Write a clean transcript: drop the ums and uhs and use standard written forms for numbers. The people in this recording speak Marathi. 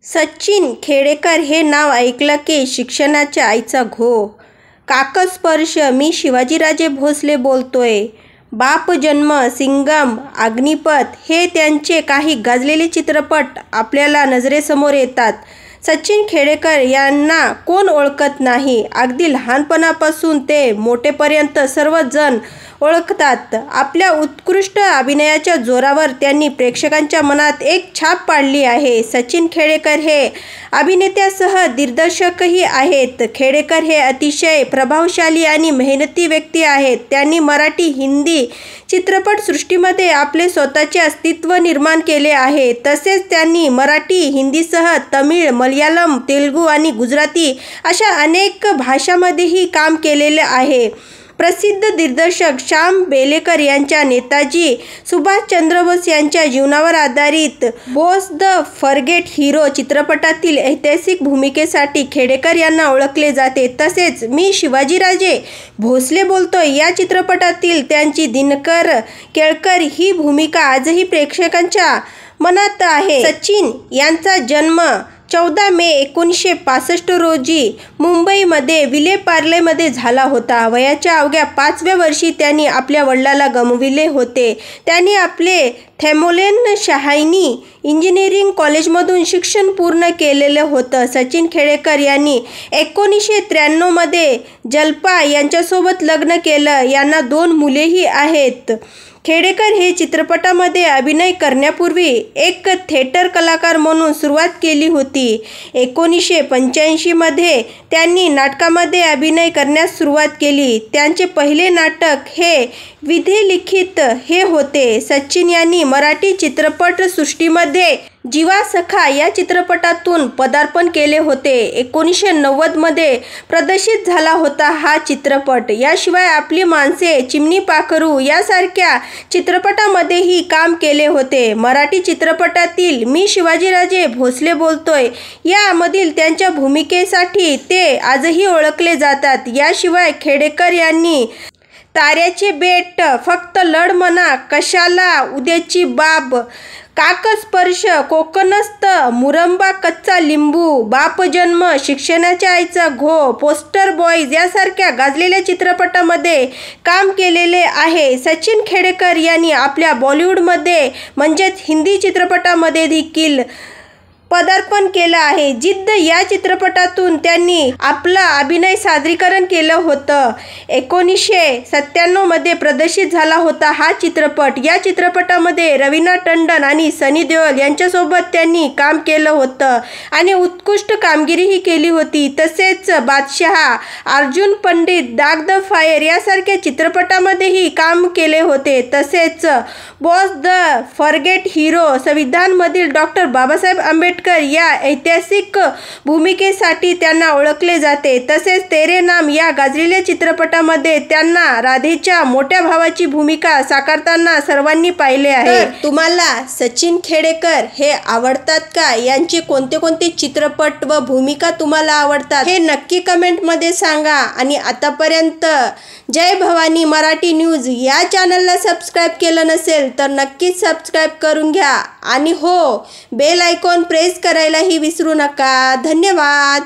सचिन खेडेकर हे नाव ऐकलं की शिक्षणाच्या आईचा घो. काकस्पर्श. मी शिवाजीराजे भोसले बोलतोय. बापजन्म, सिंघम, अग्निपथ हे त्यांचे काही गाजलेले चित्रपट आपल्याला नजरेसमोर येतात. सचिन खेडेकर यांना कोण ओळखत नाही. अगदी लहानपणापासून ते मोठेपर्यंत सर्वच जण ओळखतात. आपल्या उत्कृष्ट अभिनयाच्या जोरावर त्यांनी प्रेक्षकांच्या मनात एक छाप पाडली आहे. सचिन खेडेकर हे अभिनेत्यासह दिग्दर्शकही आहेत. खेडेकर हे अतिशय प्रभावशाली आणि मेहनती व्यक्ती आहेत. त्यांनी मराठी, हिंदी चित्रपटसृष्टीमध्ये आपले स्वतःचे अस्तित्व निर्माण केले आहे. तसेच त्यांनी मराठी, हिंदीसह तमिळ, मल्याळम, तेलुगू आणि गुजराती अशा अनेक भाषांमध्येही काम केलेले आहे. प्रसिद्ध दिग्दर्शक श्याम बेनेकर यांच्या नेताजी सुभाषचंद्र बोस यांच्या जीवनावर आधारित बोस द फॉरगेट हिरो चित्रपटातील ऐतिहासिक भूमिकेसाठी खेडेकर यांना ओळखले जाते. तसेच मी शिवाजीराजे भोसले बोलतोय या चित्रपटातील त्यांची दिनकर केळकर ही भूमिका आजही प्रेक्षकांच्या मनात आहे. सचिन यांचा जन्म 14 मे 1965 रोजी मुंबईमध्ये विले पार्लेमध्ये झाला होता. वयाच्या अवघ्या 5व्या वर्षी त्यांनी आपल्या वडिलांना गमावले होते. त्यांनी आपले थेमोलेन शाहानी इंजिनिअरिंग कॉलेजमधून शिक्षण पूर्ण केलेलं होतं. सचिन खेडेकर यांनी 1993 मध्ये जलपा यांच्यासोबत लग्न केलं. यांना 2 मुलेही आहेत. खेडेकर हे चित्रपटामध्ये अभिनय करण्यापूर्वी एक थिएटर कलाकार म्हणून सुरुवात केली होती. 1985 मध्ये त्यांनी नाटकामध्ये अभिनय करण्यास सुरुवात केली. त्यांचे पहिले नाटक हे विधी लिखित हे होते. सचिन यांनी मराठी चित्रपटसृष्टीमध्ये जीवा सखा या चित्रपटातून पदार्पण केले होते. 1990 मध्ये प्रदर्शित झाला होता हा चित्रपट. याशिवाय आपली माणसे, चिमणी पाखरू यासारख्या चित्रपटामध्येही काम केले होते. मराठी चित्रपटातील मी शिवाजीराजे भोसले बोलतोय यामधील त्यांच्या भूमिकेसाठी ते आजही ओळखले जातात. याशिवाय खेडेकर यांनी ताऱ्याचे बेट, फक्त लढ म्हणा, कशाला, उद्याची बाब, काकस्पर्श, कोकणस्थ, मुरंबा कच्चा लिंबू, बापजन्म, शिक्षणाच्या आईचा घो, पोस्टर बॉयज यासारख्या गाजलेल्या चित्रपटामध्ये काम केलेले आहे. सचिन खेडेकर यांनी आपल्या बॉलिवूडमध्ये म्हणजेच हिंदी चित्रपटामध्ये देखील पदार्पण केलं आहे. जिद्द या चित्रपटातून त्यांनी आपलं अभिनय सादरीकरण केलं होतं. 1997 मध्ये प्रदर्शित झाला होता हा चित्रपट. या चित्रपटामध्ये रवीना टंडन आणि सनी देओल यांच्यासोबत त्यांनी काम केलं होतं आणि उत्कृष्ट कामगिरीही केली होती. तसेच बादशहा, अर्जुन पंडित, डाग द फायर यासारख्या चित्रपटामध्येही काम केले होते. तसेच बॉस द फॉरगेट हिरो, संविधानमधील डॉक्टर बाबासाहेब आंबेडकर या ऐतिहासिक भूमिकेसाठी त्यांना ओळखले जाते. तसेच तेरे नाम या गाजलेल्या चित्रपटामध्ये त्यांना राधेच्या मोठ्या भावाची भूमिका साकारताना सर्वांनी पाहिले आहे. तुम्हाला सचिन खेडेकर हे आवडतात का? यांचे कोणते कोणते चित्रपट व भूमिका तुम्हाला आवडतात हे नक्की कमेंटमध्ये सांगा. आणि आतापर्यंत जय भवानी मराठी न्यूज या चॅनलला सबस्क्राईब केलं नसेल तर नक्कीच सबस्क्राईब करून घ्या. आणि हो, बेल आयकॉन प्रेस करायलाही विसरू नका. धन्यवाद.